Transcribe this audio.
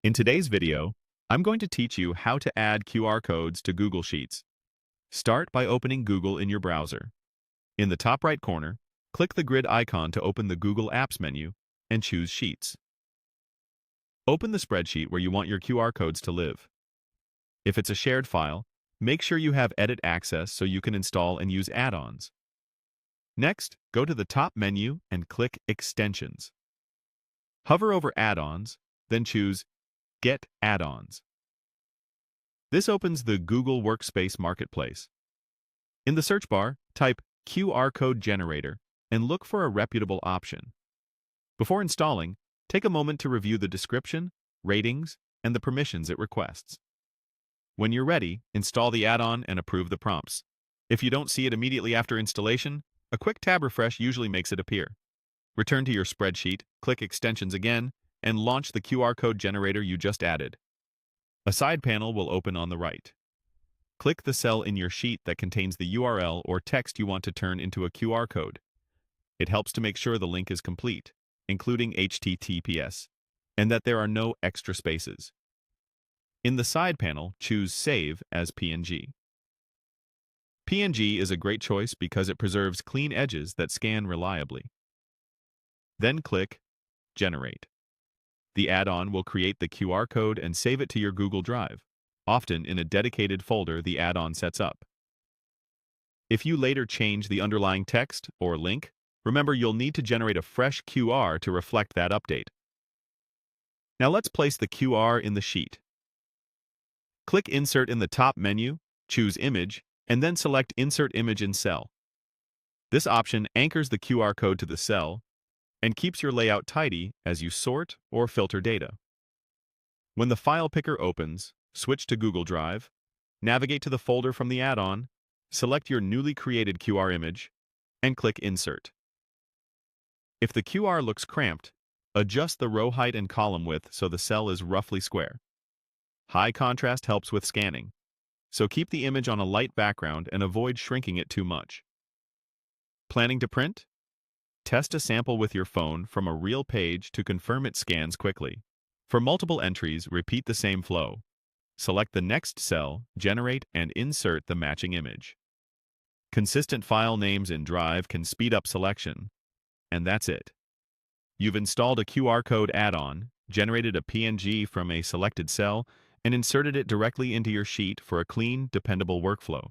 In today's video, I'm going to teach you how to add QR codes to Google Sheets. Start by opening Google in your browser. In the top right corner, click the grid icon to open the Google Apps menu and choose Sheets. Open the spreadsheet where you want your QR codes to live. If it's a shared file, make sure you have edit access so you can install and use add-ons. Next, go to the top menu and click Extensions. Hover over Add-ons, then choose Get Add-ons. This opens the Google Workspace Marketplace. In the search bar, type QR Code Generator and look for a reputable option. Before installing, take a moment to review the description, ratings, and the permissions it requests. When you're ready, install the add-on and approve the prompts. If you don't see it immediately after installation, a quick tab refresh usually makes it appear. Return to your spreadsheet, click Extensions again, and launch the QR code generator you just added. A side panel will open on the right. Click the cell in your sheet that contains the URL or text you want to turn into a QR code. It helps to make sure the link is complete, including HTTPS, and that there are no extra spaces. In the side panel, choose Save as PNG. PNG is a great choice because it preserves clean edges that scan reliably. Then click Generate. The add-on will create the QR code and save it to your Google Drive, often in a dedicated folder the add-on sets up. If you later change the underlying text or link, remember you'll need to generate a fresh QR to reflect that update. Now let's place the QR in the sheet. Click Insert in the top menu, choose Image, and then select Insert Image in Cell. This option anchors the QR code to the cell and keeps your layout tidy as you sort or filter data. When the file picker opens, switch to Google Drive, navigate to the folder from the add-on, select your newly created QR image, and click Insert. If the QR looks cramped, adjust the row height and column width so the cell is roughly square. High contrast helps with scanning, so keep the image on a light background and avoid shrinking it too much. Planning to print? Test a sample with your phone from a real page to confirm it scans quickly. For multiple entries, repeat the same flow. Select the next cell, generate, and insert the matching image. Consistent file names in Drive can speed up selection. And that's it. You've installed a QR code add-on, generated a PNG from a selected cell, and inserted it directly into your sheet for a clean, dependable workflow.